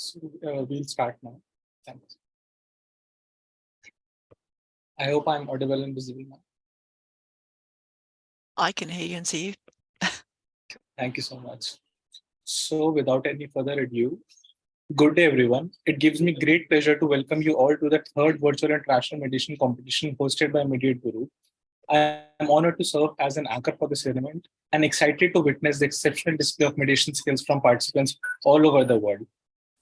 So we'll start now. Thanks. I hope I'm audible and visible now. I can hear you and see you. Thank you so much. So without any further ado, good day everyone. It gives me great pleasure to welcome you all to the third virtual international meditation competition hosted by Mediate Guru. I am honored to serve as an anchor for this event and excited to witness the exceptional display of meditation skills from participants all over the world.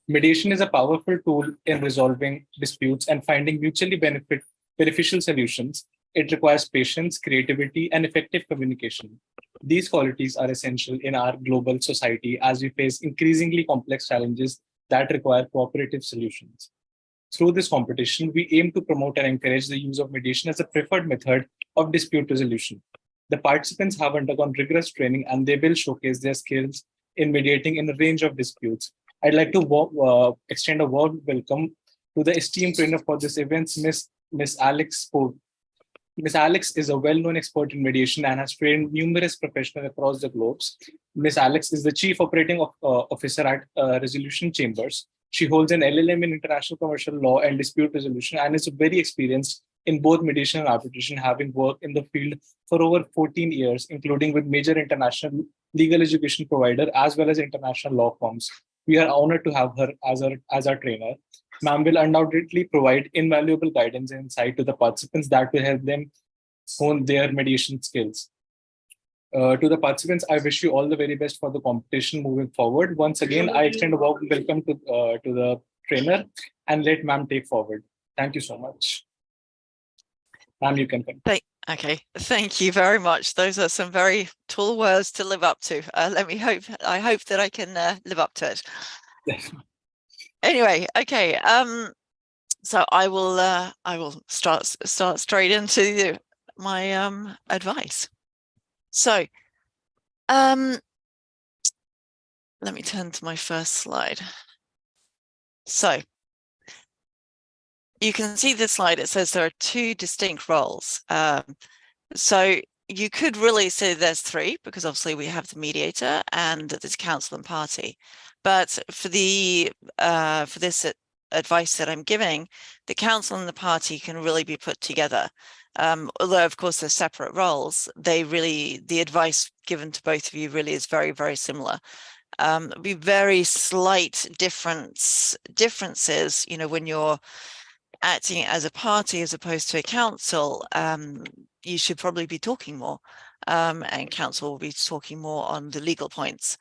Mediation is a powerful tool in resolving disputes and finding mutually beneficial solutions. It requires patience, creativity, and effective communication. These qualities are essential in our global society as we face increasingly complex challenges that require cooperative solutions. Through this competition, we aim to promote and encourage the use of mediation as a preferred method of dispute resolution. The participants have undergone rigorous training and they will showcase their skills in mediating in a range of disputes. I'd like to extend a warm welcome to the esteemed trainer for this event, Miss Alix Povey. Ms. Alix is a well-known expert in mediation and has trained numerous professionals across the globe. Ms. Alix is the Chief Operating Officer at Resolution Chambers. She holds an LLM in International Commercial Law and Dispute Resolution and is very experienced in both mediation and arbitration, having worked in the field for over 14 years, including with major international legal education provider as well as international law firms. We are honored to have her as our trainer. Ma'am will undoubtedly provide invaluable guidance and insight to the participants that will help them hone their mediation skills. To the participants, I wish you all the very best for the competition moving forward. Once again, I extend a warm welcome to the trainer and let ma'am take forward. Thank you so much. Ma'am, you can continue. Okay, thank you very much. Those are some very tall words to live up to. I hope that I can live up to it. Anyway, okay. So I will start straight into my advice. So let me turn to my first slide. So you can see this slide. It says there are two distinct roles. So you could really say there's three, because obviously we have the mediator and there's counsel and party. But for the for this advice that I'm giving, the counsel and the party can really be put together. Although of course they're separate roles, the advice given to both of you really is very, very similar. There'll be very slight differences, you know, when you're acting as a party as opposed to a counsel. You should probably be talking more, and counsel will be talking more on the legal points.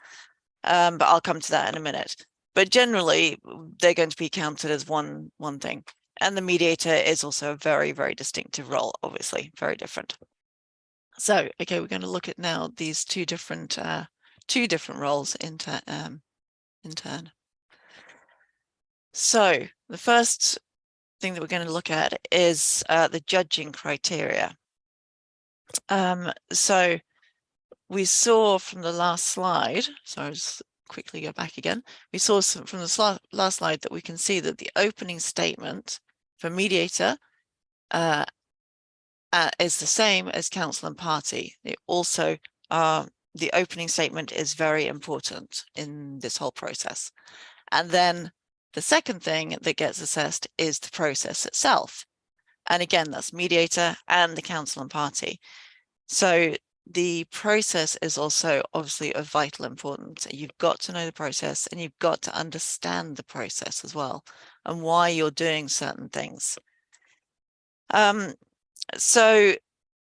But I'll come to that in a minute. But generally, they're going to be counted as one thing. And the mediator is also a very, very distinctive role, obviously, very different. So, okay, we're going to look at now these two different roles in turn. So the first thing that we're going to look at is the judging criteria. So we saw from the last slide, so I'll just quickly go back again. We saw from the last slide that we can see that the opening statement for mediator is the same as counsel and party. It also, the opening statement is very important in this whole process. And then the second thing that gets assessed is the process itself. And again, that's mediator and the counsel and party. So the process is also obviously of vital importance. You've got to know the process and you've got to understand the process as well and why you're doing certain things. So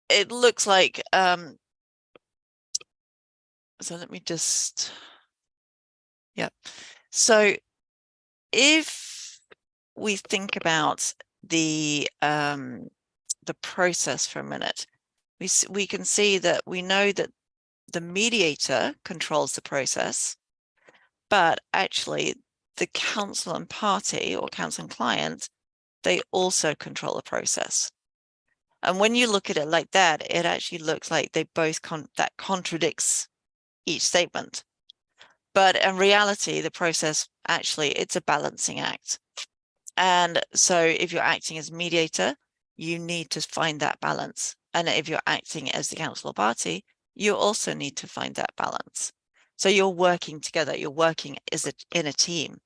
it looks like, so let me just, yeah. So if we think about the process for a minute, we can see that we know that the mediator controls the process, but actually the counsel and party, or counsel and client, they also control the process. And when you look at it like that, it actually looks like they both that contradicts each statement. But in reality, the process actually, it's a balancing act. And so if you're acting as mediator, you need to find that balance. And if you're acting as the counsel or party, you also need to find that balance. So you're working together, you're working in a team.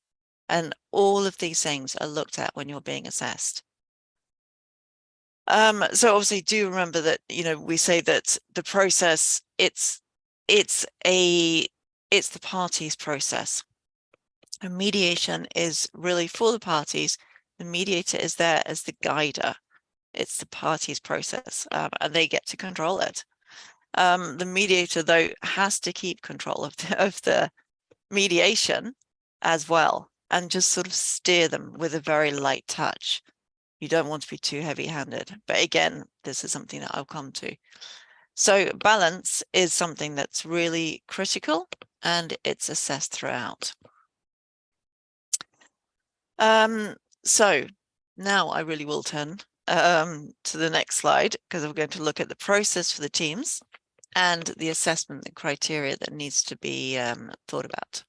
And all of these things are looked at when you're being assessed. So obviously do remember that, you know, we say that the process, it's the parties' process. And mediation is really for the parties. The mediator is there as the guider. It's the parties' process, and they get to control it. The mediator, though, has to keep control of the mediation as well, and just sort of steer them with a very light touch. You don't want to be too heavy-handed. But again, this is something that I'll come to. So balance is something that's really critical, and it's assessed throughout. So now I really will turn to the next slide, because we're going to look at the process for the teams and the assessment criteria that needs to be thought about.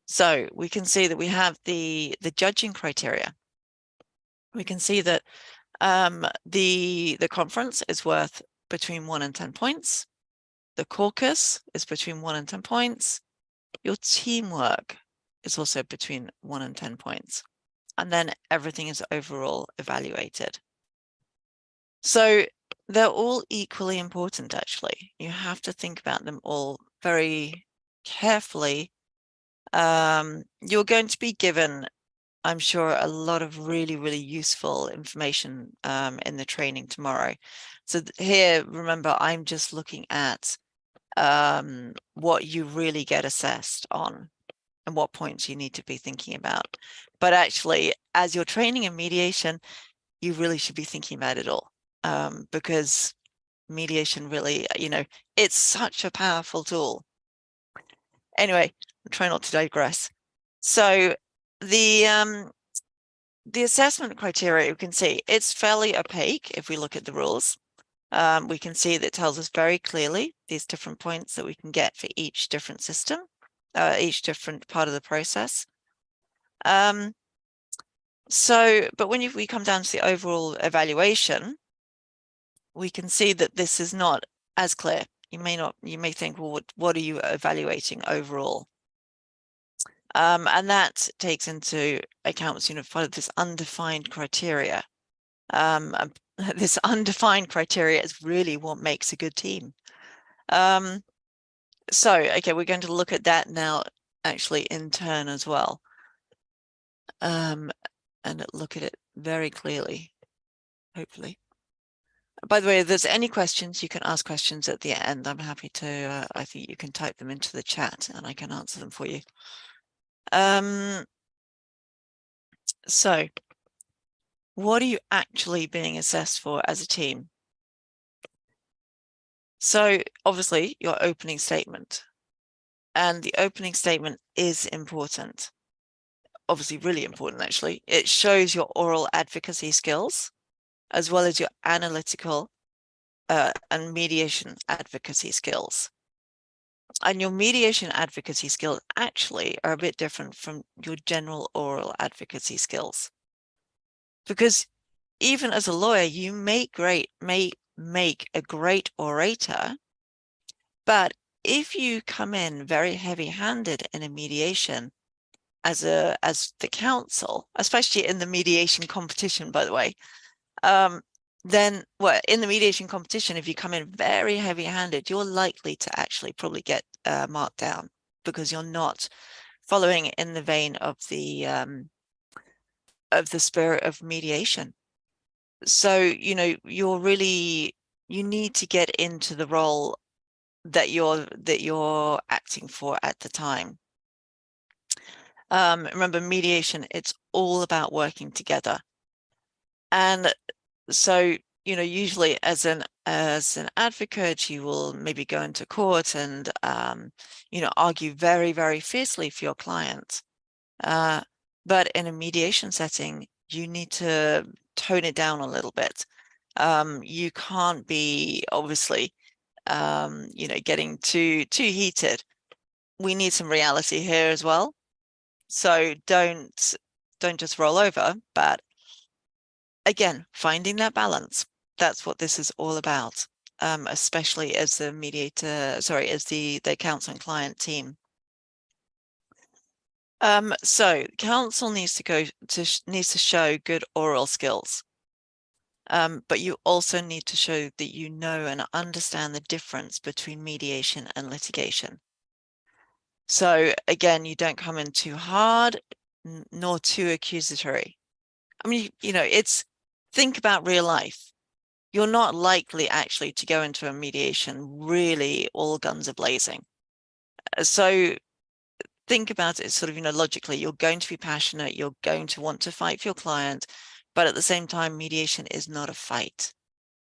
So we can see that we have the judging criteria. We can see that the conference is worth between 1 and 10 points. The caucus is between 1 and 10 points. Your teamwork is also between 1 and 10 points. And then everything is overall evaluated. So they're all equally important, actually. You have to think about them all very carefully. You're going to be given, I'm sure, a lot of really, really useful information in the training tomorrow. So here, remember, I'm just looking at what you really get assessed on and what points you need to be thinking about. But actually, as you're training in mediation, you really should be thinking about it all, because mediation really, you know, it's such a powerful tool. Anyway, I'll try not to digress. So the assessment criteria, you can see it's fairly opaque if we look at the rules. We can see that it tells us very clearly these different points that we can get for each different system, each different part of the process. But when we come down to the overall evaluation, we can see that this is not as clear. You may think, well, what are you evaluating overall? And that takes into account, you know, this undefined criteria. This undefined criteria is really what makes a good team. So, okay, we're going to look at that now, actually, in turn as well, and look at it very clearly, hopefully. By the way, if there's any questions, you can ask questions at the end. I'm happy to, I think you can type them into the chat and I can answer them for you. So what are you actually being assessed for as a team? So obviously your opening statement, and the opening statement is important. Obviously really important, actually. It shows your oral advocacy skills as well as your analytical and mediation advocacy skills. And your mediation advocacy skills actually are a bit different from your general oral advocacy skills. Because even as a lawyer, you may make a great orator, but if you come in very heavy-handed in a mediation as the counsel, especially in the mediation competition, by the way, then in the mediation competition, if you come in very heavy-handed, you're likely to actually probably get marked down because you're not following in the vein of the spirit of mediation. So, you know, you need to get into the role that you're acting for at the time. Remember, mediation, it's all about working together. And so, you know, usually as an advocate, you will maybe go into court and you know, argue very, very fiercely for your client. But in a mediation setting, you need to tone it down a little bit. You can't be obviously you know, getting too heated. We need some reality here as well. So don't just roll over, but again, finding that balance. That's what this is all about, especially as the mediator, sorry, as the counsel and client team. So counsel needs to show good oral skills. But you also need to show that you know and understand the difference between mediation and litigation. So again, you don't come in too hard nor too accusatory. I mean, think about real life. You're not likely actually to go into a mediation really all guns are blazing. So think about it sort of, logically, you're going to be passionate, you're going to want to fight for your client, but at the same time, mediation is not a fight.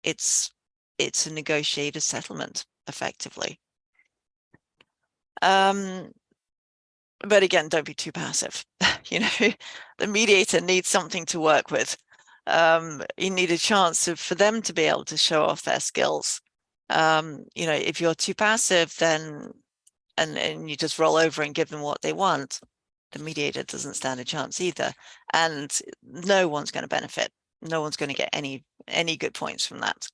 It's a negotiated settlement, effectively. But again, don't be too passive. The mediator needs something to work with. You need a chance for them to be able to show off their skills. If you're too passive, then and you just roll over and give them what they want, the mediator doesn't stand a chance either. And no one's going to benefit. No one's going to get any good points from that.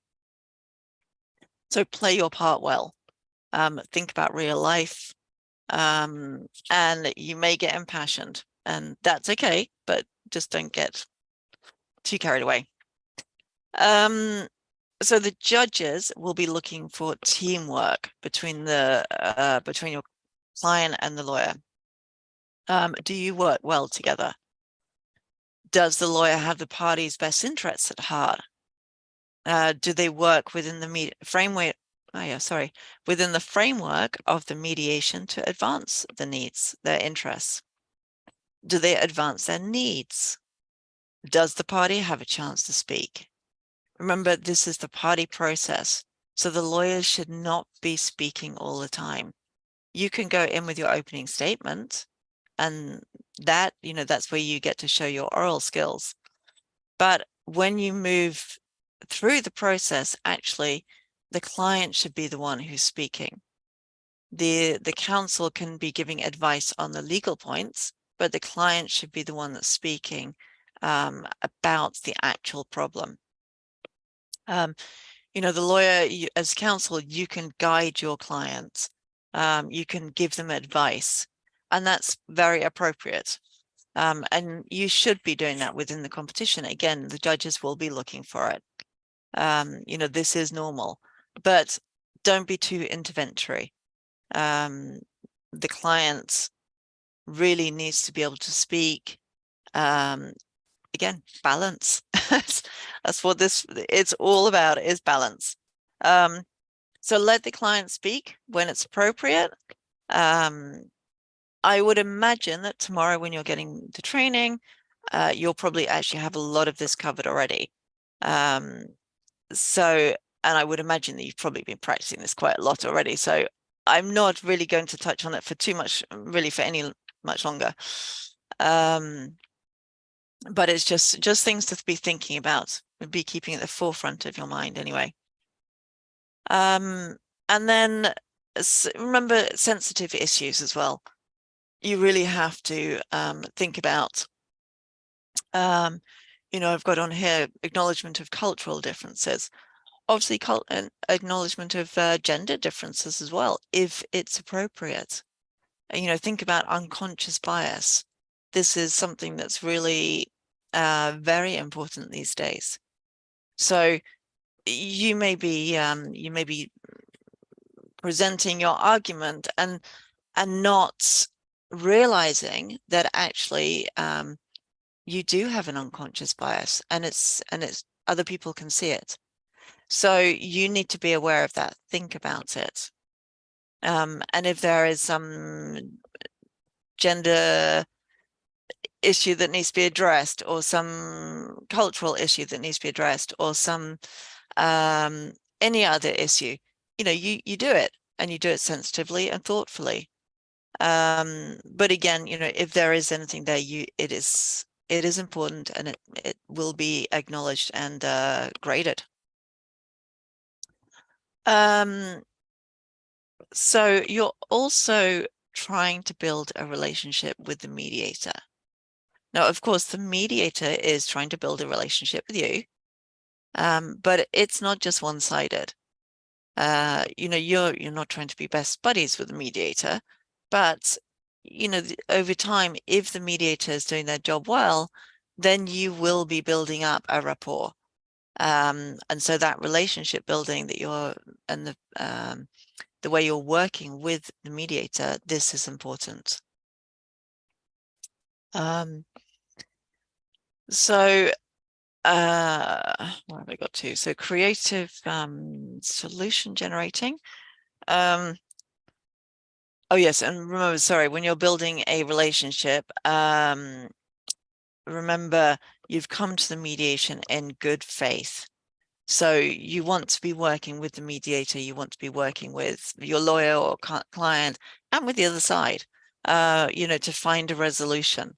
So play your part well. Think about real life. And you may get impassioned, and that's okay, but just don't get too carried away. So the judges will be looking for teamwork between your client and the lawyer. Do you work well together? Does the lawyer have the party's best interests at heart? Do they work within the framework? Within the framework of the mediation to advance their interests? Do they advance their needs? Does the party have a chance to speak? Remember, this is the party process, so the lawyers should not be speaking all the time. You can go in with your opening statement, and that's where you get to show your oral skills. But when you move through the process, actually, the client should be the one who's speaking. The counsel can be giving advice on the legal points, but the client should be the one that's speaking about the actual problem. The lawyer, as counsel, you can guide your clients. You can give them advice, and that's very appropriate. And you should be doing that within the competition. Again, the judges will be looking for it. This is normal, but don't be too interventory. The client really needs to be able to speak. Again, balance. That's what it's all about, is balance. So let the client speak when it's appropriate. I would imagine that tomorrow when you're getting the training, you'll probably actually have a lot of this covered already. And I would imagine that you've probably been practicing this quite a lot already. So I'm not really going to touch on it for too much, really for any much longer. But it's just things to be thinking about, be keeping at the forefront of your mind anyway. And then remember sensitive issues as well. You really have to think about, I've got on here acknowledgement of cultural differences, obviously an acknowledgement of gender differences as well, if it's appropriate. Think about unconscious bias. This is something that's really very important these days. So you may be presenting your argument and not realizing that actually you do have an unconscious bias, and it's other people can see it. So you need to be aware of that. Think about it. And if there is some gender issue that needs to be addressed, or some cultural issue that needs to be addressed, or some any other issue, you do it, and you do it sensitively and thoughtfully. But again, if there is anything there, it is important, and it will be acknowledged and graded. So you're also trying to build a relationship with the mediator. Now, of course, the mediator is trying to build a relationship with you, but it's not just one-sided. You're not trying to be best buddies with the mediator, but you know, over time, if the mediator is doing their job well, then you will be building up a rapport. And so that relationship building that you're, and the way you're working with the mediator, this is important. So where have I got to? So creative solution generating. Oh yes, and remember, sorry, when you're building a relationship, remember you've come to the mediation in good faith. So you want to be working with the mediator, you want to be working with your lawyer or client and with the other side, you know, to find a resolution.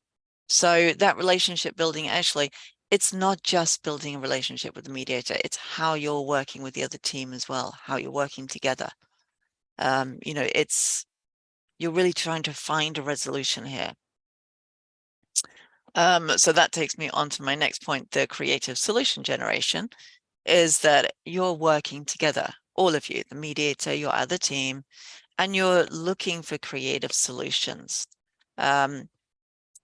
So that relationship building, actually, it's not just building a relationship with the mediator, it's how you're working with the other team as well, how you're working together. You know, you're really trying to find a resolution here. So that takes me on to my next point, the creative solution generation, is that you're working together, all of you, the mediator, your other team, and you're looking for creative solutions.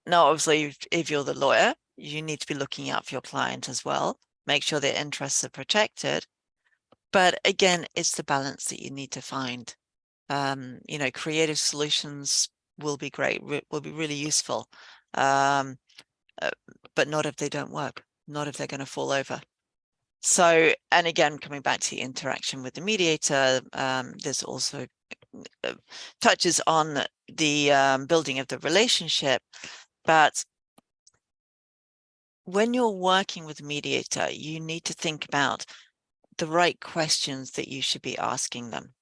Now, obviously, if you're the lawyer, you need to be looking out for your client as well, make sure their interests are protected. But again, it's the balance that you need to find. You know, creative solutions will be great, will be really useful, but not if they don't work, not if they're going to fall over. So, and again, coming back to the interaction with the mediator, this also touches on the building of the relationship. But when you're working with a mediator, you need to think about the right questions that you should be asking them.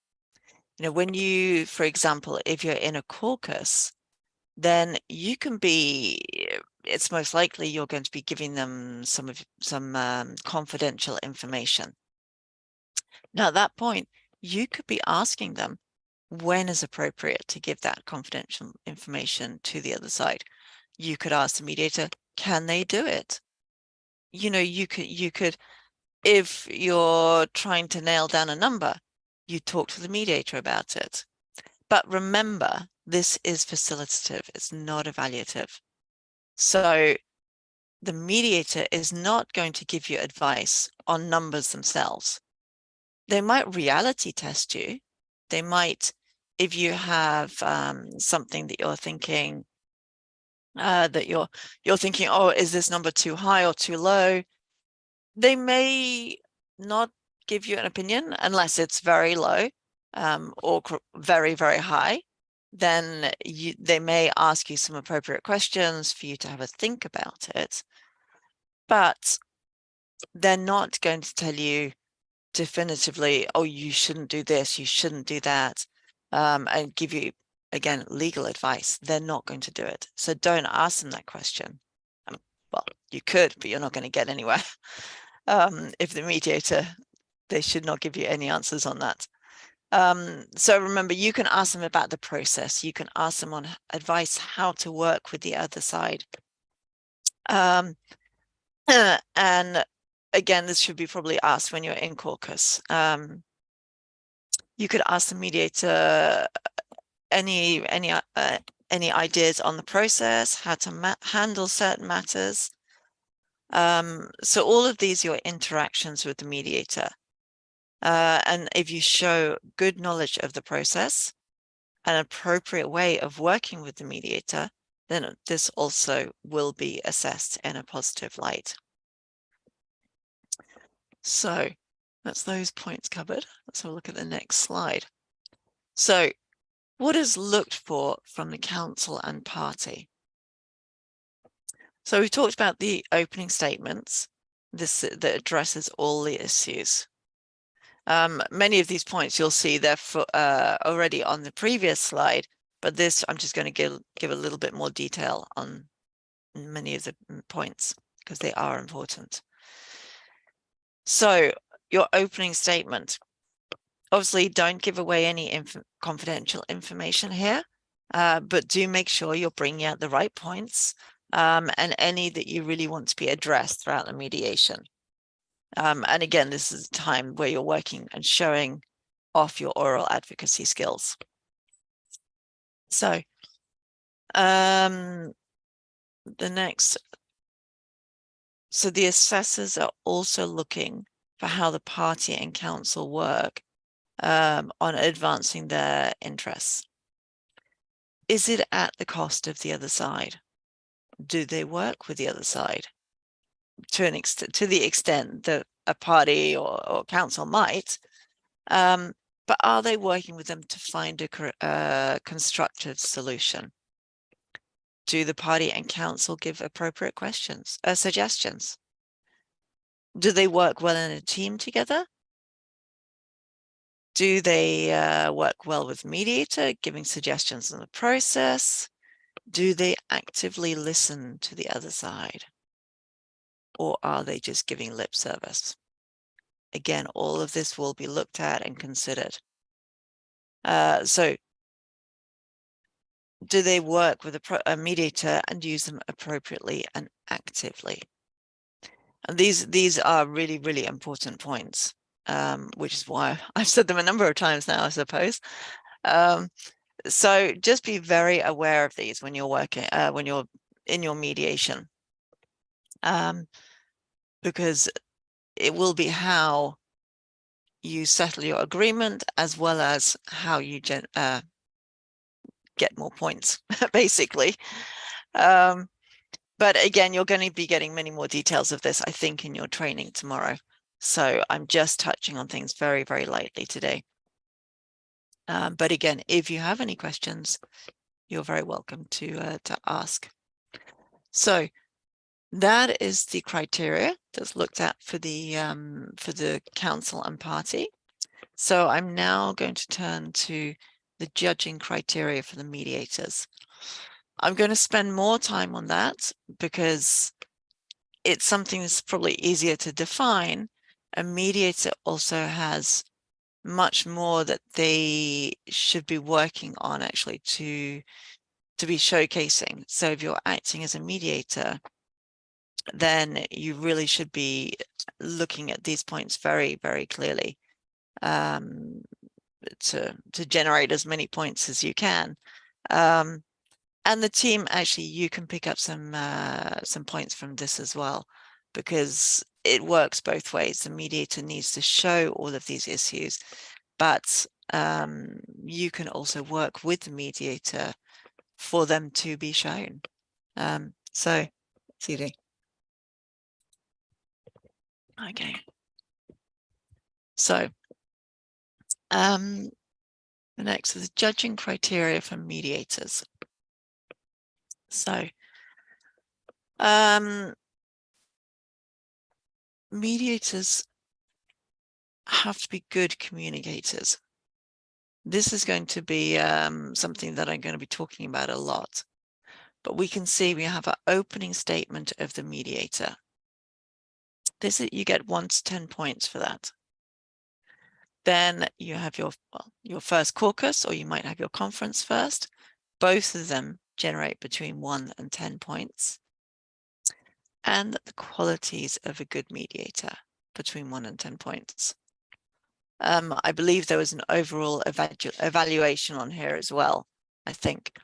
You know, when you, for example, if you're in a caucus, then you can be, it's most likely you're going to be giving them some confidential information. Now, at that point, you could be asking them when is appropriate to give that confidential information to the other side. You could ask the mediator, can they do it? You know, you could, if you're trying to nail down a number, you talk to the mediator about it. But remember, this is facilitative, it's not evaluative. So the mediator is not going to give you advice on numbers themselves. They might reality test you. They might, if you have something that you're thinking, oh, is this number too high or too low? They may not give you an opinion unless it's very low or very, very high. Then they may ask you some appropriate questions for you to have a think about it. But they're not going to tell you definitively, oh, you shouldn't do this, you shouldn't do that, and give you, again, legal advice. They're not going to do it. So don't ask them that question. Well, you could, but you're not going to get anywhere. If the mediator, they should not give you any answers on that. So remember, you can ask them about the process. You can ask them on advice how to work with the other side. And again, this should be probably asked when you're in caucus. You could ask the mediator any ideas on the process, how to handle certain matters. So all of these are your interactions with the mediator. And if you show good knowledge of the process, an appropriate way of working with the mediator, then this also will be assessed in a positive light. So that's those points covered. Let's have a look at the next slide. So what is looked for from the counsel and party? So we talked about the opening statements, that addresses all the issues. Many of these points you'll see they're already on the previous slide, but this I'm just going to give a little bit more detail on many of the points because they are important. So your opening statement, obviously don't give away any confidential information here, but do make sure you're bringing out the right points and any that you really want to be addressed throughout the mediation. And again, this is a time where you're working and showing off your oral advocacy skills. So The next, so the assessors are also looking for how the party and council work on advancing their interests. Is it at the cost of the other side? Do they work with the other side to an extent, to the extent that a party or council might? But are they working with them to find a constructive solution? Do the party and council give appropriate suggestions? Do they work well in a team together? Do they work well with mediator, giving suggestions in the process? Do they actively listen to the other side? Or are they just giving lip service? Again, all of this will be looked at and considered. So do they work with a mediator and use them appropriately and actively? And these are really, really important points, which is why I've said them a number of times now, I suppose. So just be very aware of these when you're working, when you're in your mediation, because it will be how you settle your agreement as well as how you get more points, basically. But again, you're going to be getting many more details of this, I think, in your training tomorrow. So I'm just touching on things very, very lightly today. But again, if you have any questions, you're very welcome to ask. So that is the criteria that's looked at for the council and party. So I'm now going to turn to the judging criteria for the mediators. I'm going to spend more time on that because it's something that's probably easier to define. A mediator also has much more that they should be working on actually to be showcasing. So if you're acting as a mediator, then you really should be looking at these points very, very clearly to generate as many points as you can. And the team, actually, you can pick up some points from this as well, because it works both ways. The mediator needs to show all of these issues, but you can also work with the mediator for them to be shown. So, CD. Okay. So, the next is judging criteria for mediators. So, mediators have to be good communicators. This is going to be something that I'm going to be talking about a lot. But we can see we have an opening statement of the mediator. This is, you get 1 to 10 points for that. Then you have your first caucus, or you might have your conference first. Both of them generate between 1 and 10 points. And the qualities of a good mediator, between 1 and 10 points. I believe there was an overall evaluation on here as well, I think.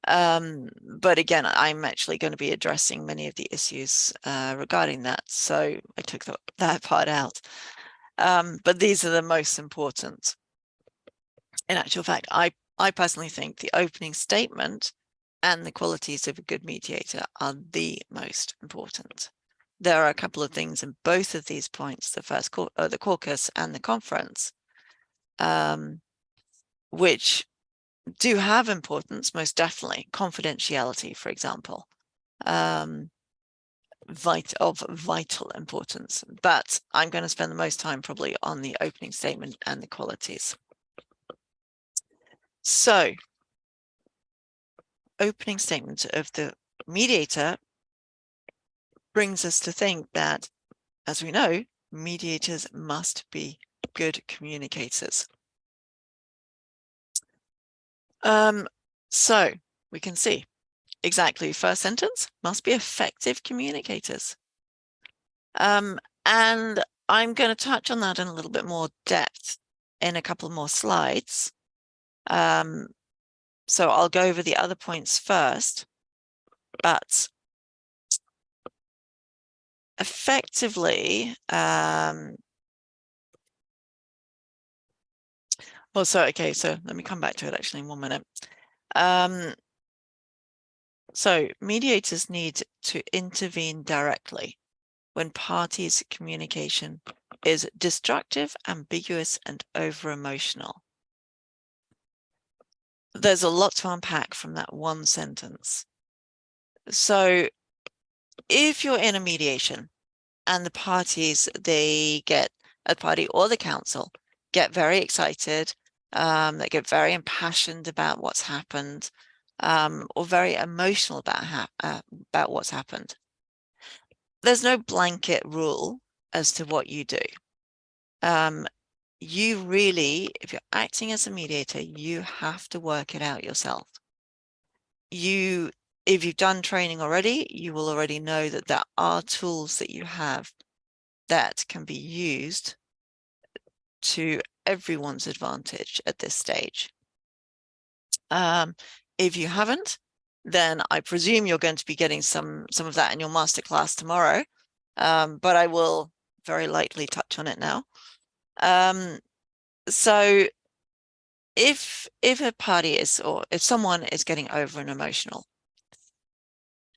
But again, I'm actually going to be addressing many of the issues regarding that. So I took that part out. But these are the most important. In actual fact, I personally think the opening statement and the qualities of a good mediator are the most important. There are a couple of things in both of these points, the caucus and the conference, which do have importance, most definitely. Confidentiality, for example, of vital importance. But I'm going to spend the most time probably on the opening statement and the qualities. So, opening statement of the mediator brings us to think that, as we know, mediators must be good communicators. So we can see exactly first sentence, must be effective communicators. And I'm going to touch on that in a little bit more depth in a couple more slides. So I'll go over the other points first, but effectively, well, so let me come back to it actually in 1 minute. So mediators need to intervene directly when parties' communication is destructive, ambiguous, and over-emotional. There's a lot to unpack from that one sentence. So if you're in a mediation and the parties, the party or the council get very excited, they get very impassioned about what's happened, or very emotional about what's happened. There's no blanket rule as to what you do. You really, if you're acting as a mediator, you have to work it out yourself. If you've done training already, you will already know that there are tools that you have that can be used to everyone's advantage at this stage. If you haven't, then I presume you're going to be getting some of that in your masterclass tomorrow, but I will very lightly touch on it now. So if a party is, or if someone is getting over and emotional,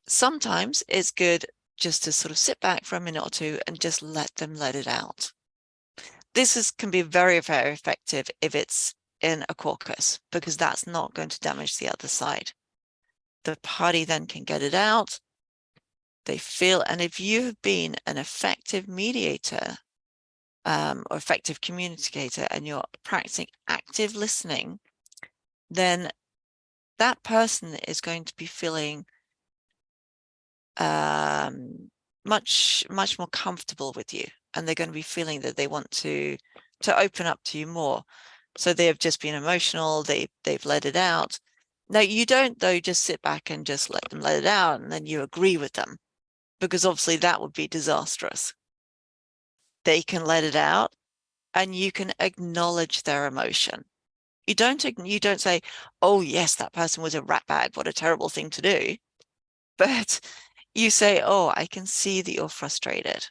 sometimes it's good just to sort of sit back for a minute or two and just let them let it out. This can be very, very effective if it's in a caucus, because that's not going to damage the other side. The party then can get it out. They feel, and if you have been an effective mediator or effective communicator and you're practicing active listening, then that person is going to be feeling much more comfortable with you, and they're going to be feeling that they want to open up to you more. So they have just been emotional, they've let it out. Now, you don't though just sit back and just let them let it out and then you agree with them, because obviously that would be disastrous. They can let it out and you can acknowledge their emotion. You don't say, oh yes, that person was a ratbag, what a terrible thing to do. But you say, oh, I can see that you're frustrated.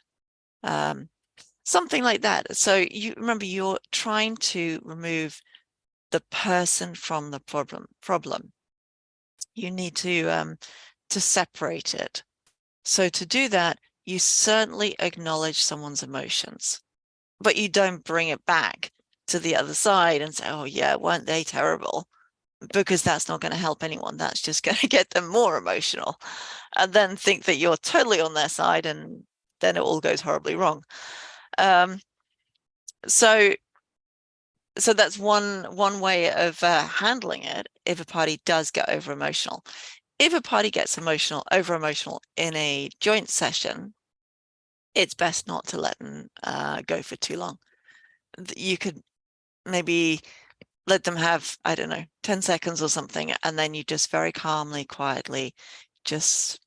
Something like that. So you remember, you're trying to remove the person from the problem. You need to separate it. So to do that, you certainly acknowledge someone's emotions, but you don't bring it back to the other side and say, oh yeah, weren't they terrible? Because that's not going to help anyone. That's just going to get them more emotional and then think that you're totally on their side, and then it all goes horribly wrong. So that's one way of handling it if a party does get over emotional. If a party gets over emotional in a joint session, it's best not to let them go for too long. You could maybe let them have, I don't know, 10 seconds or something, and then you just very calmly, quietly, just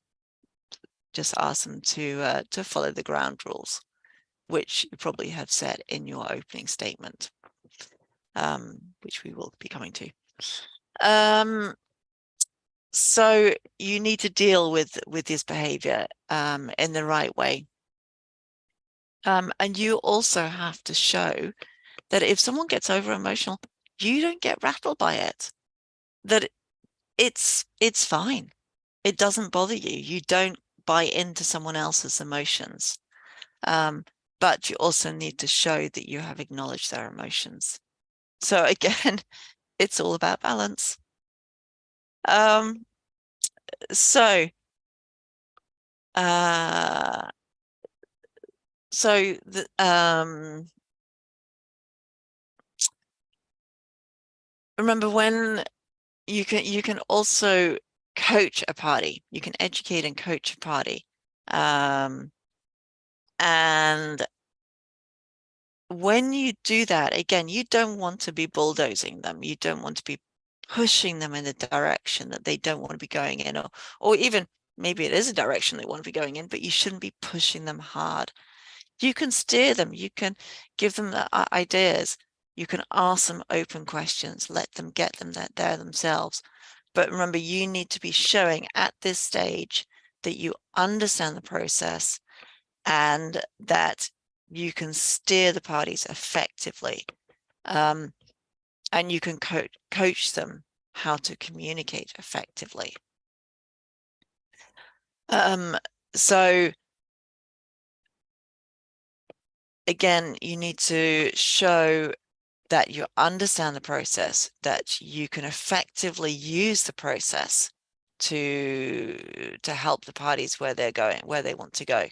ask them to follow the ground rules, which you probably have said in your opening statement, which we will be coming to. So you need to deal with this behavior in the right way. And you also have to show that if someone gets over emotional, you don't get rattled by it, that it's fine. It doesn't bother you. You don't buy into someone else's emotions. But you also need to show that you have acknowledged their emotions. So again, it's all about balance. So remember, when you can also coach a party, you can educate and coach a party, and when you do that, again, you don't want to be bulldozing them. You don't want to be pushing them in the direction that they don't want to be going in, or even maybe it is a direction they want to be going in, but you shouldn't be pushing them hard. You can steer them. You can give them the ideas. You can ask them open questions, let them get them there themselves. But remember, you need to be showing at this stage that you understand the process and that you can steer the parties effectively. And you can coach them how to communicate effectively. So again, you need to show that you understand the process, that you can effectively use the process to help the parties where they're going, where they want to go.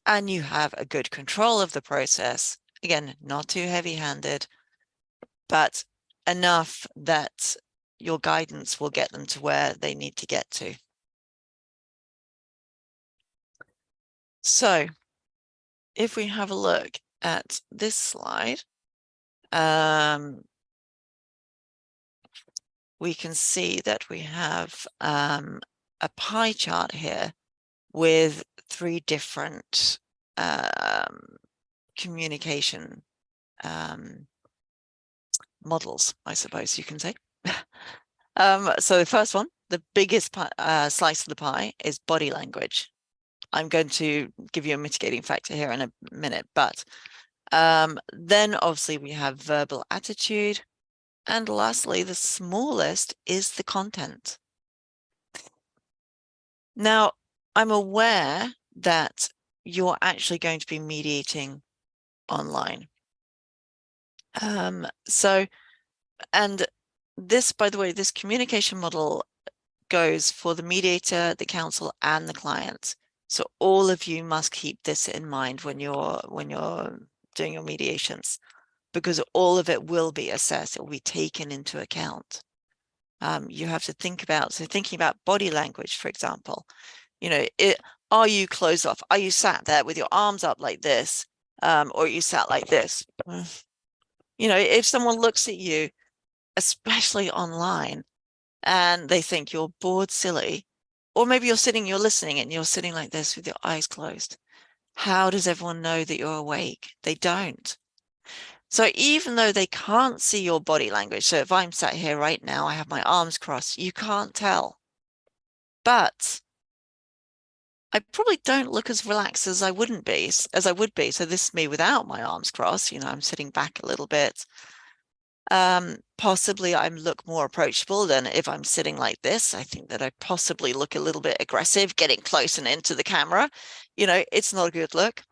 And you have a good control of the process. Again, not too heavy-handed, but enough that your guidance will get them to where they need to get to. So if we have a look at this slide, we can see that we have a pie chart here with 3 different communication models, I suppose you can say. So the first one, the biggest slice of the pie, is body language. I'm going to give you a mitigating factor here in a minute, but then obviously we have verbal attitude. And lastly, the smallest is the content. Now, I'm aware that you're actually going to be mediating online. And this, by the way, this communication model goes for the mediator, the counsel, and the client. So all of you must keep this in mind when you're doing your mediations, because all of it will be assessed, it will be taken into account. You have to think about, so thinking about body language, for example, you know, are you closed off? Are you sat there with your arms up like this? Or are you sat like this? You know, if someone looks at you, especially online, and they think you're bored silly, or maybe you're listening and you're sitting like this with your eyes closed, how does everyone know that you're awake? They don't. So even though they can't see your body language, so if I'm sat here right now, I have my arms crossed, you can't tell. But I probably don't look as relaxed as I would be. So this is me without my arms crossed, you know, I'm sitting back a little bit. Possibly I look more approachable than if I'm sitting like this. I think that I possibly look a little bit aggressive, getting close and into the camera. You know, it's not a good look.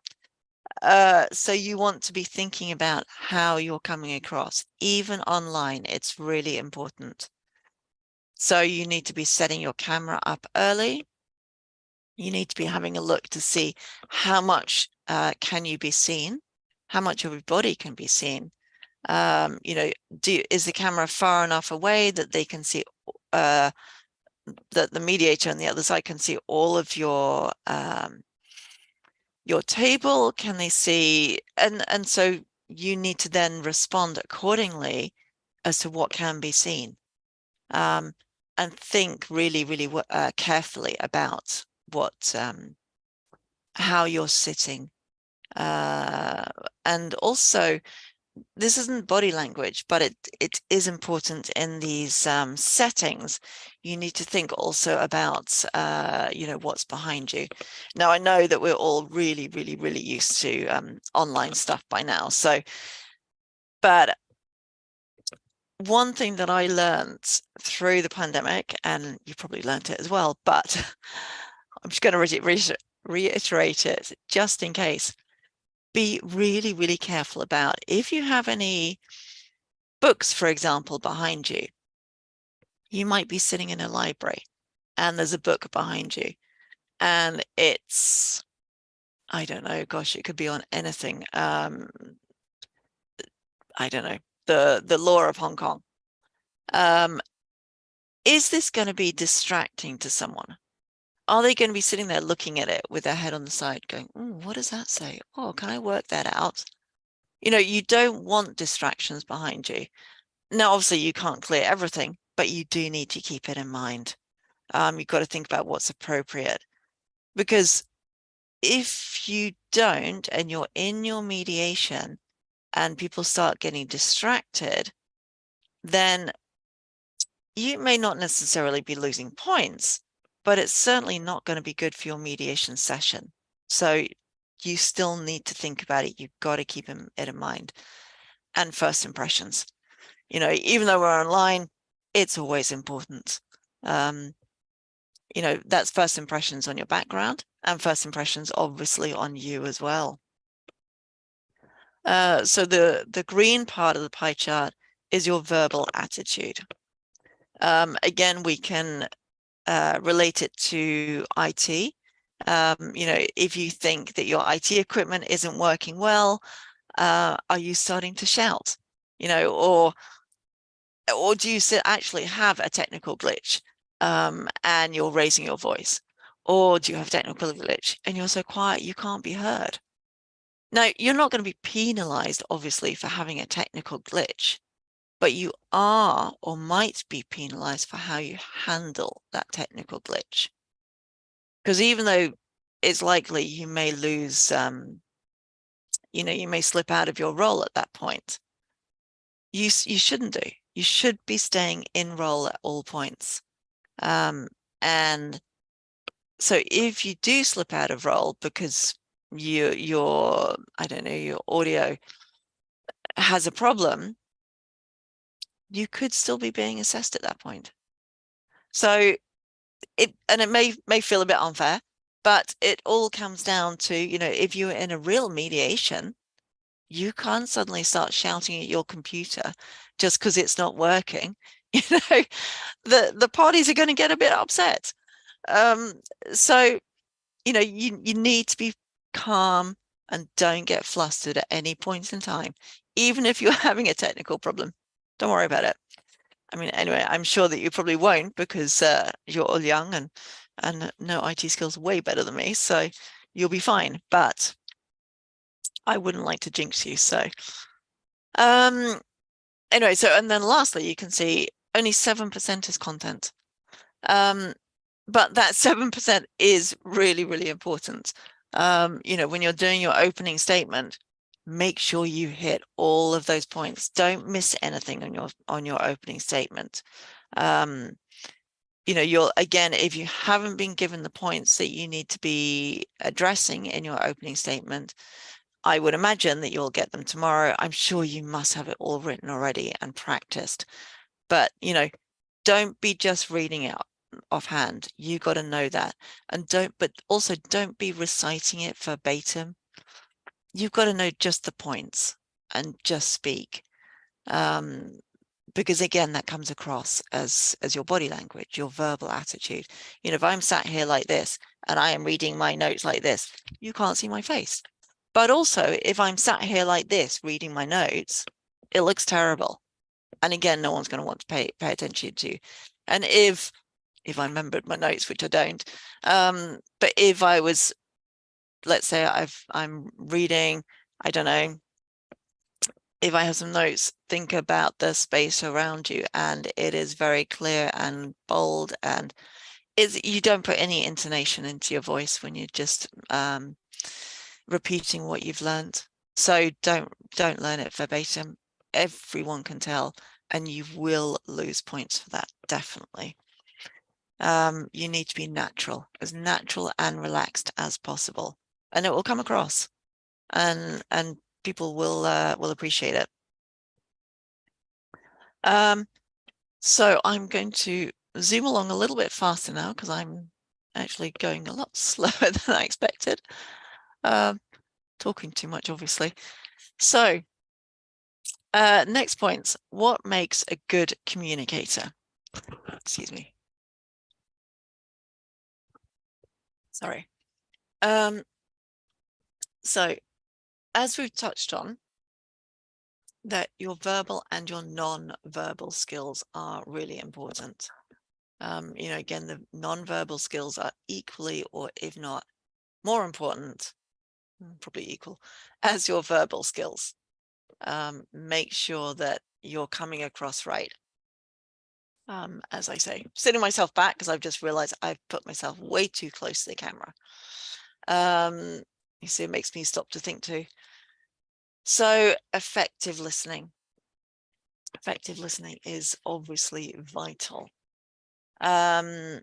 So you want to be thinking about how you're coming across. Even online, it's really important. So you need to be setting your camera up early. You need to be having a look to see how much can you be seen, how much of your body can be seen. You know, is the camera far enough away that they can see, that the mediator on the other side can see all of your table? Can they see? And so you need to then respond accordingly as to what can be seen, and think really, really carefully about what how you're sitting, and also this isn't body language, but it is important in these settings. You need to think also about you know, what's behind you. Now I know that we're all really, really, really used to online stuff by now, so but one thing that I learned through the pandemic, and you probably learned it as well, but I'm just going to reiterate it just in case. Be really, really careful about if you have any books, for example, behind you. You might be sitting in a library and there's a book behind you and it's, I don't know, gosh, it could be on anything. I don't know, the law of Hong Kong. Is this going to be distracting to someone? Are they going to be sitting there looking at it with their head on the side going, what does that say? Oh, can I work that out? You know, you don't want distractions behind you. Now, obviously you can't clear everything, but you do need to keep it in mind. You've got to think about what's appropriate, because if you don't, and you're in your mediation and people start getting distracted, then you may not necessarily be losing points, but it's certainly not going to be good for your mediation session. So you still need to think about it. You've got to keep it in mind. And first impressions, you know, even though we're online, it's always important. You know, that's first impressions on your background and first impressions obviously on you as well. So the green part of the pie chart is your verbal attitude. Again, we can relate it to IT. You know, if you think that your IT equipment isn't working well, are you starting to shout? You know, or do you actually have a technical glitch and you're raising your voice? Or do you have a technical glitch and you're so quiet you can't be heard? Now, you're not going to be penalized, obviously, for having a technical glitch, but you are or might be penalized for how you handle that technical glitch. Because even though it's likely you may lose, you know, you may slip out of your role at that point, you shouldn't do. You should be staying in role at all points. And so if you do slip out of role because your I don't know, your audio has a problem, you could still be being assessed at that point. So it may feel a bit unfair, but it all comes down to, you know, if you're in a real mediation, you can't suddenly start shouting at your computer just because it's not working. You know, the parties are going to get a bit upset. So, you know, you need to be calm and don't get flustered at any point in time, even if you're having a technical problem. Don't worry about it. I mean, anyway, I'm sure that you probably won't because you're all young and know IT skills way better than me, so you'll be fine. But I wouldn't like to jinx you. So anyway, so and then lastly, you can see only 7% is content. But that 7% is really, really important. You know, when you're doing your opening statement, make sure you hit all of those points. Don't miss anything on your opening statement. You know, you'll, again, if you haven't been given the points that you need to be addressing in your opening statement, I would imagine that you'll get them tomorrow. I'm sure you must have it all written already and practiced. But, you know, don't be just reading it offhand. You got to know that. And but also don't be reciting it verbatim. You've got to know just the points and just speak. Because again, that comes across as your body language, your verbal attitude. You know, if I'm sat here like this and I am reading my notes like this, you can't see my face. But also, if I'm sat here like this reading my notes, it looks terrible. And again, no one's going to want to pay attention to. And if I remembered my notes, which I don't, but if I was, let's say I'm reading, I don't know, if I have some notes, think about the space around you and it is very clear and bold, and you don't put any intonation into your voice when you're just repeating what you've learned. So don't learn it verbatim. Everyone can tell, and you will lose points for that, definitely. You need to be natural, as natural and relaxed as possible, and it will come across, and people will appreciate it. So I'm going to zoom along a little bit faster now because I'm actually going a lot slower than I expected. Talking too much, obviously. So next points. What makes a good communicator? Excuse me. Sorry. So as we've touched on, that your verbal and your non-verbal skills are really important. You know, again, the non-verbal skills are equally, or if not more important, probably equal, as your verbal skills. Make sure that you're coming across right. As I say, sitting myself back because I've just realized I've put myself way too close to the camera. You see, it makes me stop to think too. So effective listening. effective listening is obviously vital. And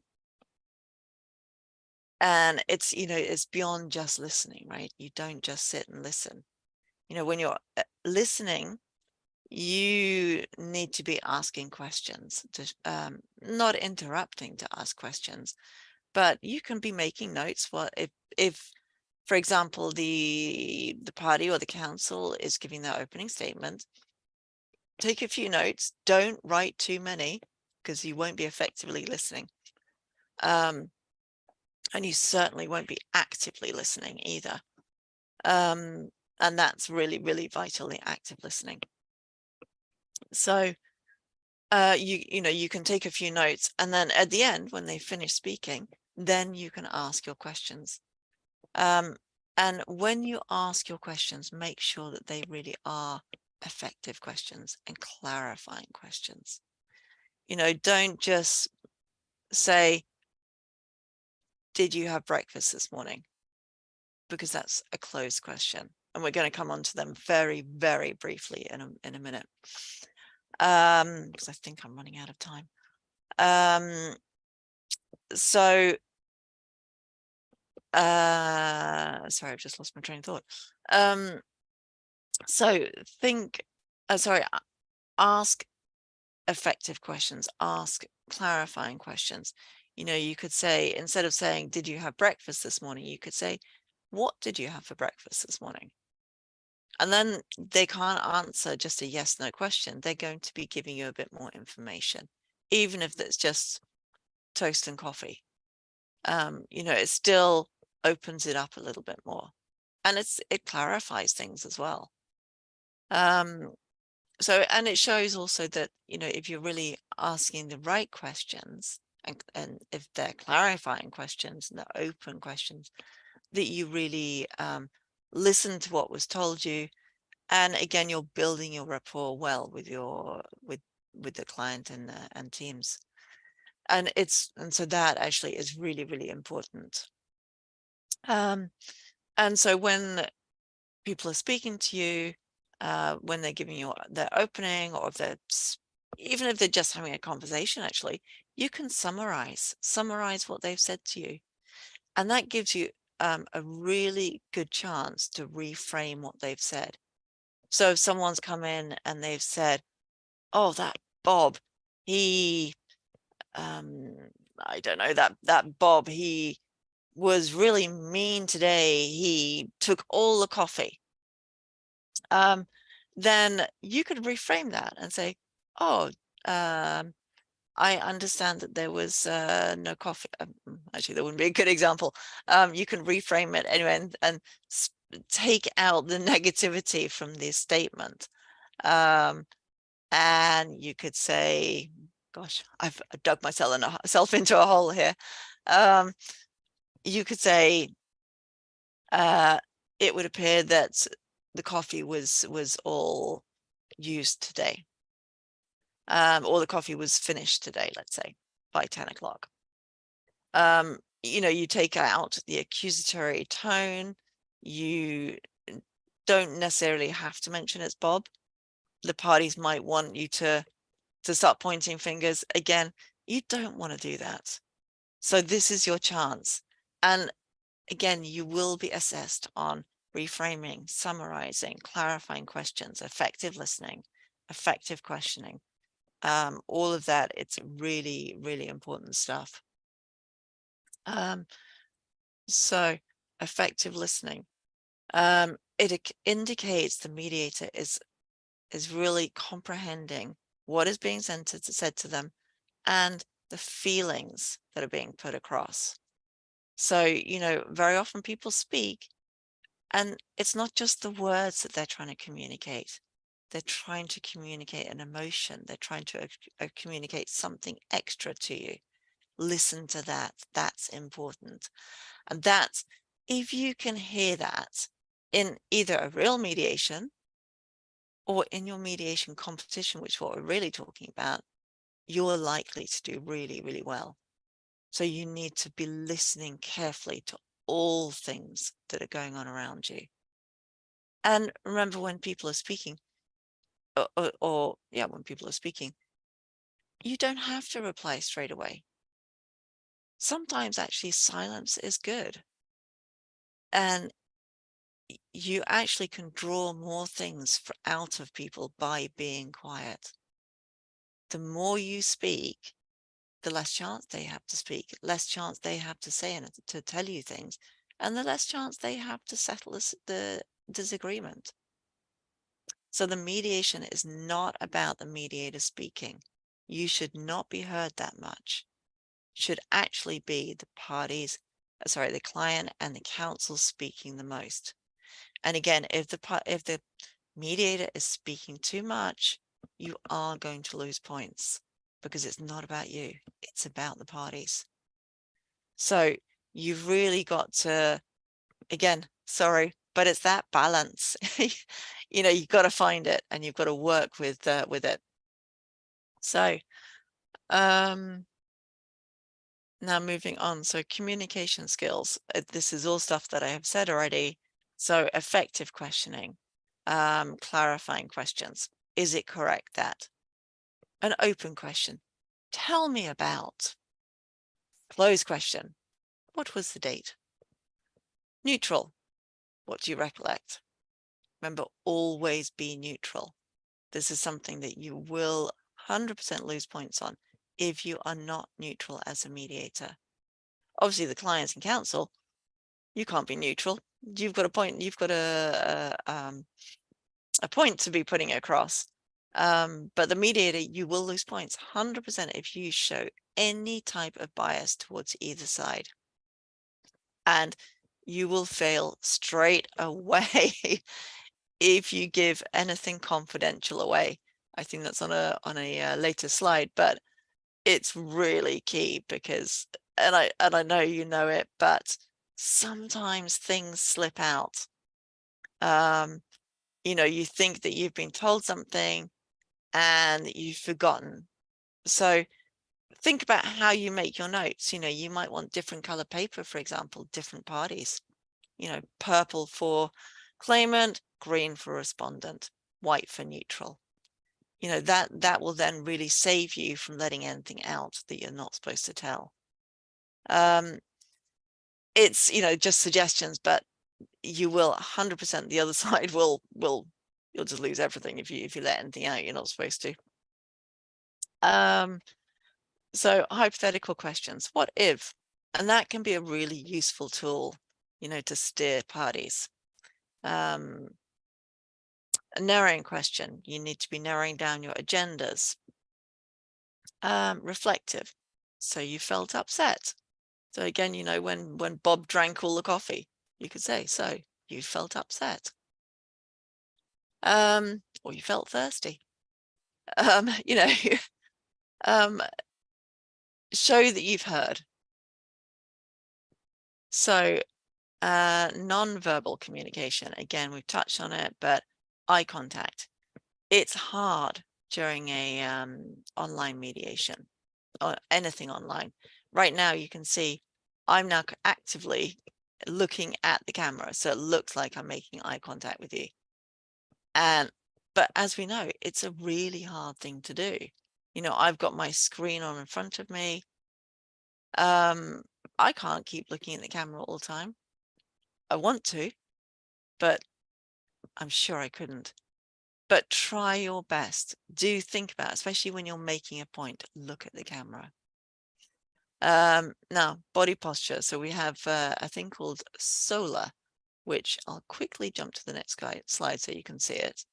it's, it's beyond just listening, right? You don't just sit and listen. When you're listening, you need to be asking questions, not interrupting to ask questions, but you can be making notes. If for example, the party or the council is giving their opening statement, take a few notes. Don't write too many because you won't be effectively listening. And you certainly won't be actively listening either. And that's really, really vitally active listening. So you can take a few notes, and then at the end, when they finish speaking, then you can ask your questions. And when you ask your questions, make sure that they really are effective questions and clarifying questions. Don't just say, did you have breakfast this morning? Because that's a closed question. And we're going to come on to them very, very briefly in a minute. Because I think I'm running out of time. Sorry, I've just lost my train of thought. Ask effective questions, ask clarifying questions. You could say, instead of saying, did you have breakfast this morning? You could say, what did you have for breakfast this morning? And then they can't answer just a yes, no question. They're going to be giving you a bit more information, even if it's just toast and coffee. It still opens it up a little bit more, and it clarifies things as well. And it shows also that, if you're really asking the right questions, and if they're clarifying questions and they're open questions, that you really listen to what was told you. And again, you're building your rapport well with the client and teams. And so that actually is really, really important. And so when people are speaking to you, when they're giving you their opening, or even if they're just having a conversation, actually, you can summarize what they've said to you. And that gives you a really good chance to reframe what they've said. So if someone's come in and they've said, oh, that Bob, he, I don't know, that Bob, he was really mean today. He took all the coffee. Then you could reframe that and say, oh, I understand that there was no coffee. Actually, that wouldn't be a good example. You can reframe it anyway and take out the negativity from the statement. And you could say, gosh, I've dug myself into a hole here. You could say, it would appear that the coffee was all used today. Or the coffee was finished today, let's say, by 10 o'clock. You take out the accusatory tone. You don't necessarily have to mention it's Bob. The parties might want you to start pointing fingers. Again, you don't want to do that. So this is your chance. And again, you will be assessed on reframing, summarizing, clarifying questions, effective listening, effective questioning. All of that, it's really, really important stuff. So effective listening, it indicates the mediator is really comprehending what is being said to them and the feelings that are being put across. So, very often people speak, and it's not just the words that they're trying to communicate. They're trying to communicate an emotion. They're trying to communicate something extra to you. Listen to that. That's important. And that's, if you can hear that in either a real mediation or in your mediation competition, which is what we're really talking about, you're likely to do really, really well. So you need to be listening carefully to all things that are going on around you. And remember, when people are speaking, or yeah, when people are speaking, you don't have to reply straight away. Sometimes actually silence is good. And you actually can draw more things out of people by being quiet. The more you speak, the less chance they have to speak, less chance they have to say and to tell you things, and the less chance they have to settle the disagreement. So the mediation is not about the mediator speaking. You should not be heard that much. It should actually be the parties, the client and the counsel speaking the most. And again, if the mediator is speaking too much, you are going to lose points because it's not about you. It's about the parties. So you've really got to, again, sorry, but it's that balance. You've got to find it and you've got to work with it. So now moving on. So communication skills. This is all stuff that I have said already. So effective questioning, clarifying questions. Is it correct that? An open question. Tell me about. Closed question. What was the date? Neutral. What do you recollect? Remember, always be neutral. This is something that you will 100% lose points on if you are not neutral as a mediator. Obviously, the clients and counsel, you can't be neutral. You've got a point. You've got a point to be putting across. But the mediator, you will lose points 100% if you show any type of bias towards either side. And you will fail straight away if you give anything confidential away. I think that's on a later slide, but it's really key because, and I know you know it, but sometimes things slip out. You think that you've been told something and you've forgotten. So think about how you make your notes. You might want different color paper, for example, different parties. Purple for claimant, green for respondent, white for neutral. That will then really save you from letting anything out that you're not supposed to tell. It's just suggestions, but you will 100%, the other side will you'll just lose everything if you let anything out you're not supposed to. So hypothetical questions. What if? And that can be a really useful tool, to steer parties. A narrowing question. You need to be narrowing down your agendas. Reflective. So you felt upset. So again, when Bob drank all the coffee, you could say, so you felt upset. Or you felt thirsty. Show that you've heard. So non-verbal communication, again, we've touched on it, but eye contact. It's hard during a online mediation or anything online. Right now, you can see I'm now actively looking at the camera, so it looks like I'm making eye contact with you. But as we know, it's a really hard thing to do. I've got my screen on in front of me. I can't keep looking at the camera all the time. I want to, but I'm sure I couldn't. But try your best. Do think about it, especially when you're making a point, look at the camera. Now, body posture. So we have a thing called SOLA, which I'll quickly jump to the next slide so you can see it.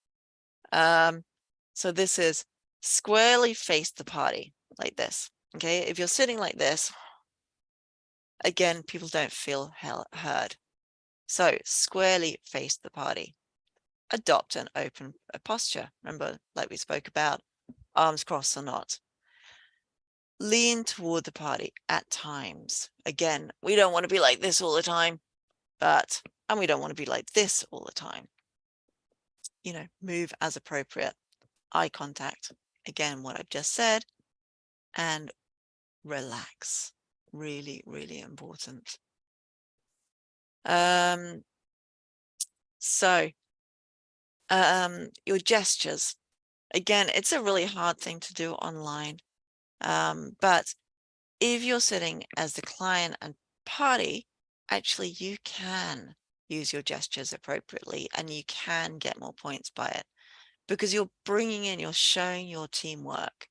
So this is squarely face the party like this. Okay, if you're sitting like this, again, people don't feel heard. So squarely face the party. Adopt an open posture. Remember, like we spoke about, arms crossed or not. Lean toward the party at times. Again, we don't want to be like this all the time, and we don't want to be like this all the time. Move as appropriate. Eye contact. Again, what I've just said. And relax. Really, really important. So your gestures. Again, it's a really hard thing to do online. But if you're sitting as the client and party, actually you can use your gestures appropriately and you can get more points by it because you're bringing in, you're showing your teamwork.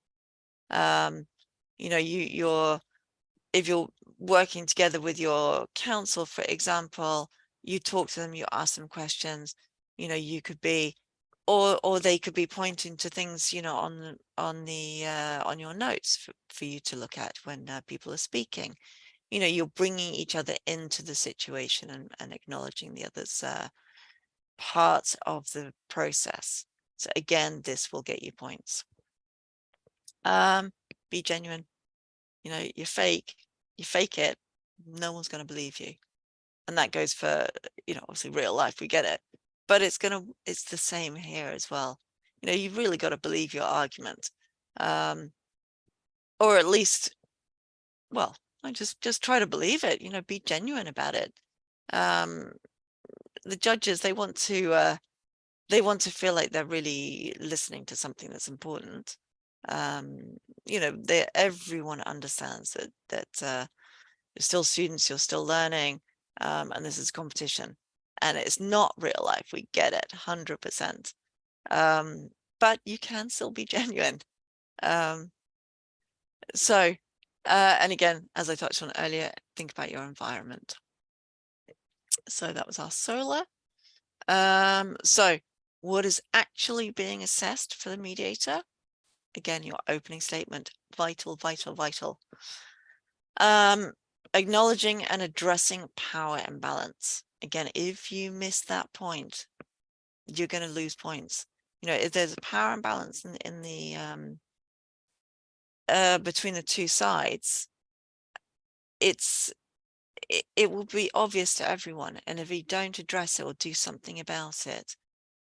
You know, if you're working together with your counsel, for example, you talk to them, you ask them questions, you know, you could be, or they could be pointing to things, you know, on your notes for you to look at when people are speaking. You know, you're bringing each other into the situation and acknowledging the other's part of the process. So again, this will get you points. Be genuine. You know, you fake it, no one's going to believe you. And that goes for, you know, obviously real life, we get it, but it's the same here as well. You know, you've really got to believe your argument. Or at least, well, I just try to believe it, you know, be genuine about it. The judges, they want to feel like they're really listening to something that's important. You know, everyone understands that you're still students, you're still learning, and this is competition. And it's not real life, we get it, 100%. But you can still be genuine. And again, as I touched on earlier, think about your environment. So that was our solar. So what is actually being assessed for the mediator? Again, your opening statement, vital, vital, vital. Acknowledging and addressing power imbalance. Again, if you miss that point, you're going to lose points. You know, if there's a power imbalance in the between the two sides, it will be obvious to everyone. And if you don't address it or do something about it,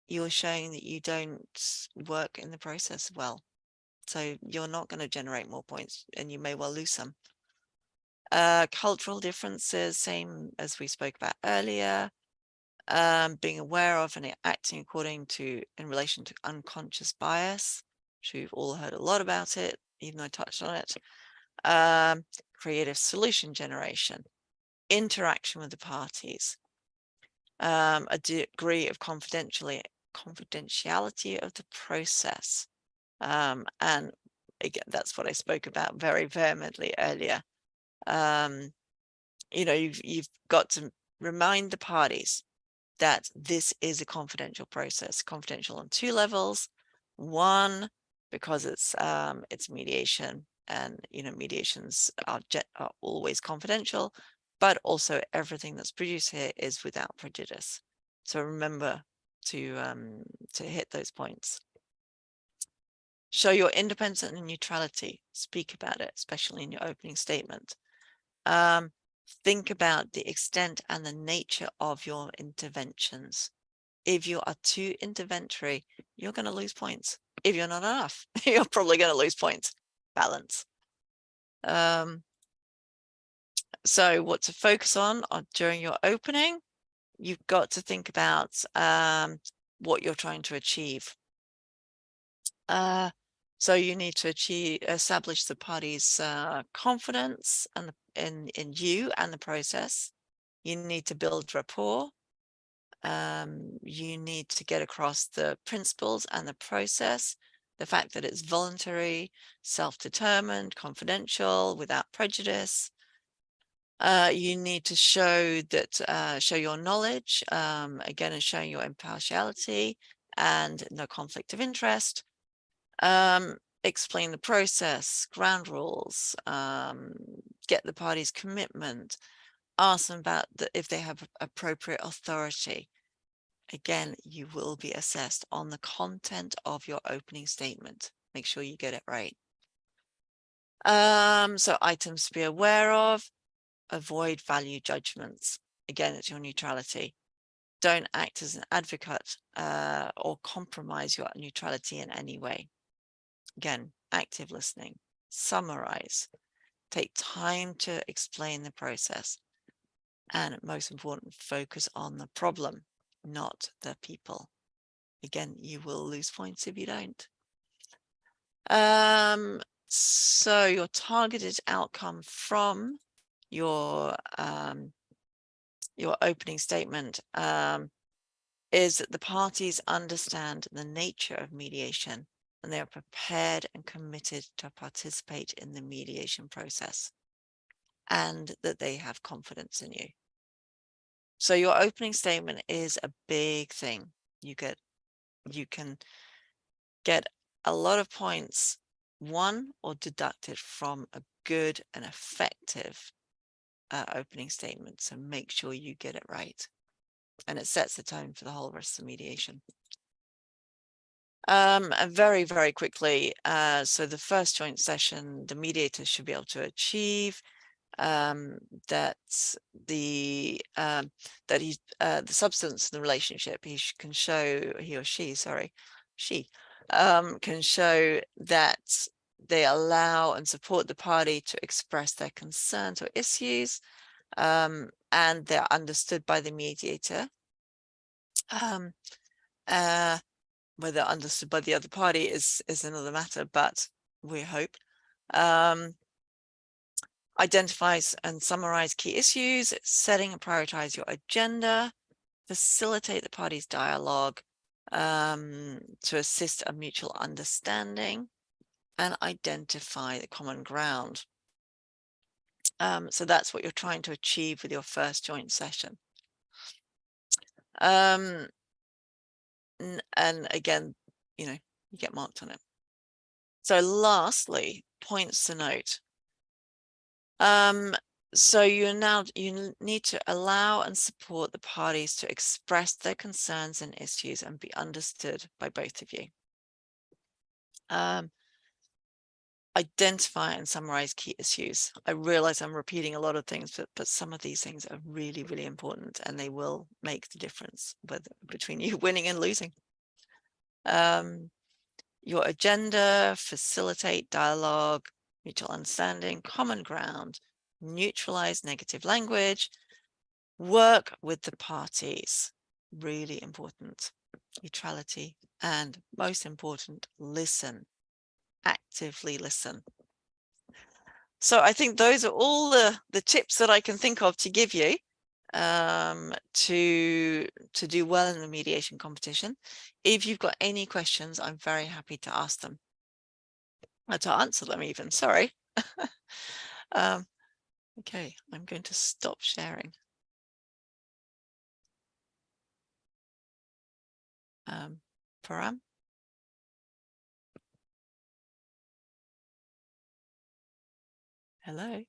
you're showing that you don't work in the process well. So you're not going to generate more points and you may well lose some. Cultural differences, same as we spoke about earlier. Being aware of and acting according to in relation to unconscious bias. I'm sure you've all heard a lot about it, even though I touched on it. Creative solution generation, interaction with the parties, a degree of confidentiality of the process. And again, that's what I spoke about very vehemently earlier. You know, you've got to remind the parties that this is a confidential process, confidential on two levels. One, because it's mediation, and you know, mediations are always confidential, but also everything that's produced here is without prejudice. So remember to hit those points. Show your independence and neutrality. Speak about it, especially in your opening statement. Think about the extent and the nature of your interventions. If you are too interventory, you're going to lose points. If you're not enough, you're probably going to lose points. Balance. So what to focus on during your opening, you've got to think about what you're trying to achieve. So you need to establish the party's confidence in you and the process. You need to build rapport. You need to get across the principles and the process, the fact that it's voluntary, self-determined, confidential, without prejudice. You need to show your knowledge, again, and showing your impartiality and no conflict of interest. Explain the process, ground rules, get the party's commitment, ask them about if they have appropriate authority. Again, you will be assessed on the content of your opening statement. Make sure you get it right. So items to be aware of, avoid value judgments. Again, it's your neutrality. Don't act as an advocate or compromise your neutrality in any way. Again, active listening, summarize, take time to explain the process. And most important, focus on the problem, not the people. Again, you will lose points if you don't. So your targeted outcome from your opening statement is that the parties understand the nature of mediation and they are prepared and committed to participate in the mediation process and that they have confidence in you. So your opening statement is a big thing. You can get a lot of points won or deducted from a good and effective opening statement. So make sure you get it right. And it sets the tone for the whole rest of the mediation. And very, very quickly, so the first joint session, the mediator should be able to achieve that the substance of the relationship, he or she can show that they allow and support the party to express their concerns or issues, and they're understood by the mediator. Whether understood by the other party is another matter, but we hope. Identifies and summarize key issues, setting and prioritize your agenda, facilitate the parties' dialogue to assist a mutual understanding, and identify the common ground. So that's what you're trying to achieve with your first joint session. And again, you get marked on it. So lastly, points to note. So you need to allow and support the parties to express their concerns and issues and be understood by both of you. Identify and summarize key issues. I realize I'm repeating a lot of things, but some of these things are really, really important and they will make the difference between you winning and losing. Your agenda, facilitate dialogue, mutual understanding, common ground, neutralize negative language, work with the parties, really important, neutrality, and most important, listen, actively listen. So I think those are all the tips that I can think of to give you to do well in the mediation competition. If you've got any questions, I'm very happy to ask them, or to answer them even, sorry. Okay, I'm going to stop sharing. Param? Hello?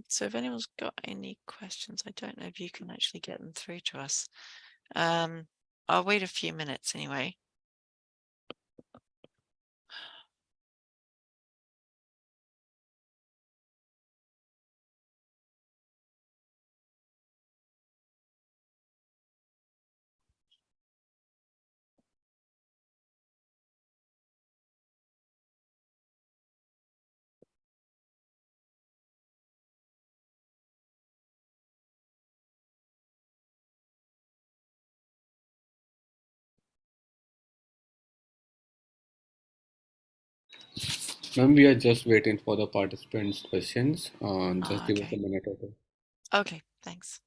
So if anyone's got any questions, I don't know if you can actually get them through to us. I'll wait a few minutes anyway. Ma'am, we are just waiting for the participants' questions. Just give us a Okay. minute or two. Okay, thanks.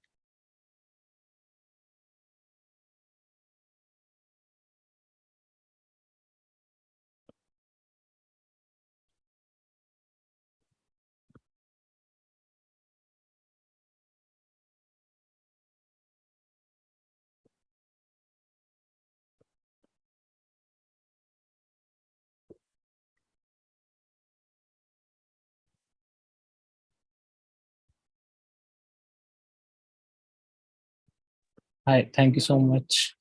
Hi, thank you so much.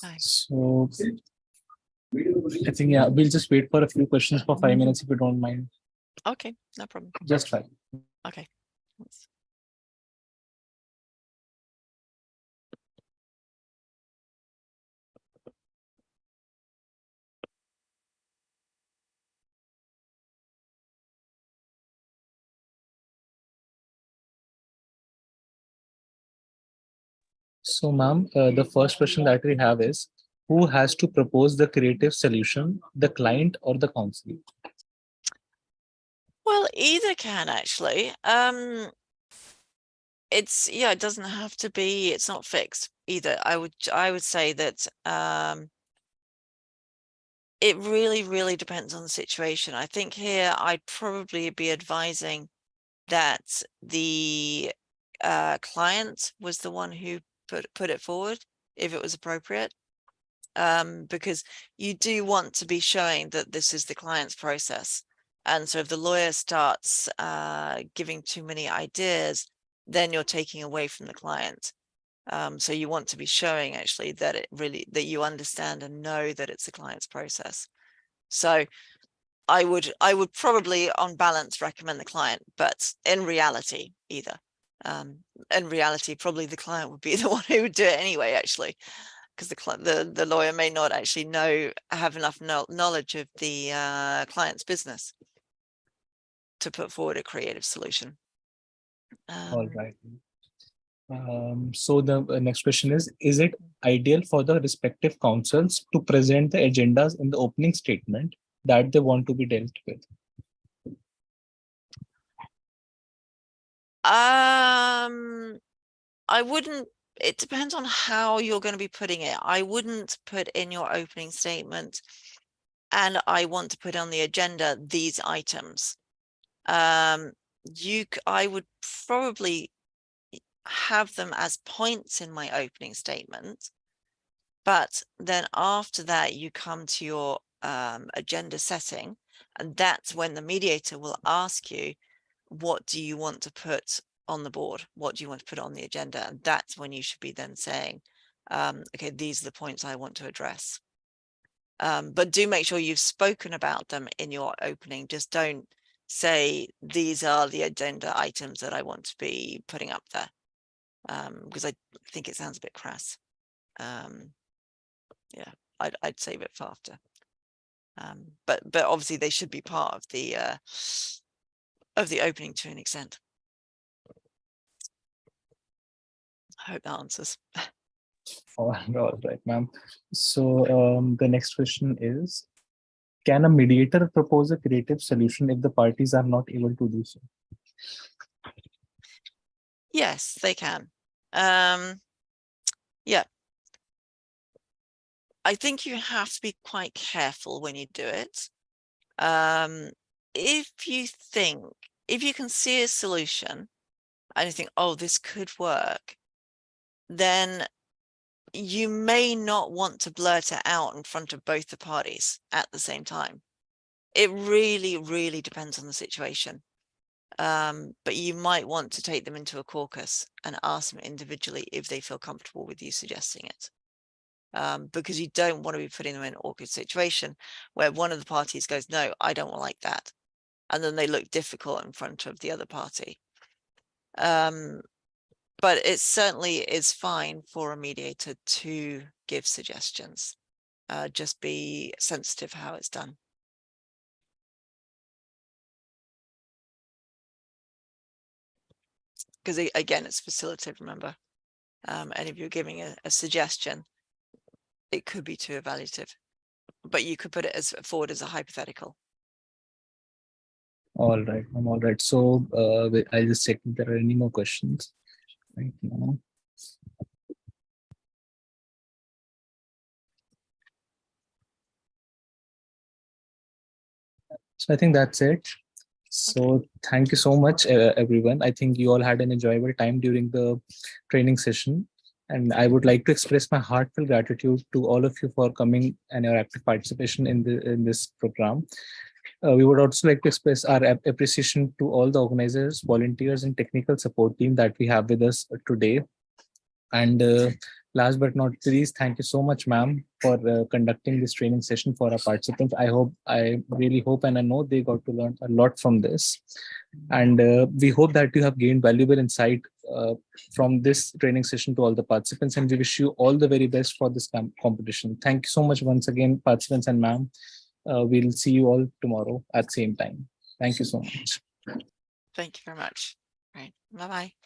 Hi. So I think, yeah, we'll just wait for a few questions for 5 minutes if you don't mind. Okay, no problem. Just try. Okay. Thanks. So, ma'am, the first question that we have is, who has to propose the creative solution, the client or the counsel? Well, either can actually. It doesn't have to be, it's not fixed either. I would say that it really depends on the situation. I think here I'd probably be advising that the client was the one who put it forward if it was appropriate, because you do want to be showing that this is the client's process. And so if the lawyer starts giving too many ideas, then you're taking away from the client. So you want to be showing actually that that you understand and know that it's the client's process. So I would probably on balance recommend the client, but in reality, either. In reality, probably the client would be the one who would do it anyway, actually, because the lawyer may not actually have enough knowledge of the client's business to put forward a creative solution. All right. So the next question is it ideal for the respective councils to present the agendas in the opening statement that they want to be dealt with? I wouldn't, it depends on how you're going to be putting it. I wouldn't put in your opening statement, and I want to put on the agenda these items. I would probably have them as points in my opening statement, but then after that you come to your agenda setting, and that's when the mediator will ask you, what do you want to put on the board? What do you want to put on the agenda? And that's when you should be then saying, okay, these are the points I want to address. But do make sure you've spoken about them in your opening. Just don't say these are the agenda items that I want to be putting up there, because I think it sounds a bit crass. Yeah, I'd save it for after. But obviously they should be part of the opening to an extent. I hope that answers. All right, ma'am. So the next question is, can a mediator propose a creative solution if the parties are not able to do so? Yes, they can. Yeah. I think you have to be quite careful when you do it. If you can see a solution and you think, oh, this could work, then you may not want to blurt it out in front of both the parties at the same time. It really depends on the situation. But you might want to take them into a caucus and ask them individually if they feel comfortable with you suggesting it. Because you don't want to be putting them in an awkward situation where one of the parties goes, no, I don't like that. And then they look difficult in front of the other party. But it certainly is fine for a mediator to give suggestions. Just be sensitive how it's done. Because again, it's facilitative, remember. And if you're giving a suggestion, it could be too evaluative, but you could put it forward as a hypothetical. All right, ma'am. All right. So I'll just check if there are any more questions right now. So I think that's it. So thank you so much, everyone. I think you all had an enjoyable time during the training session. And I would like to express my heartfelt gratitude to all of you for coming and your active participation in this program. We would also like to express our appreciation to all the organizers, volunteers, and technical support team that we have with us today. And last but not least, thank you so much, ma'am, for conducting this training session for our participants. I really hope and I know they got to learn a lot from this. And we hope that you have gained valuable insight from this training session to all the participants. And we wish you all the very best for this competition. Thank you so much once again, participants and ma'am. We'll see you all tomorrow at same time. Thank you so much. Thank you very much. Right. Bye-bye.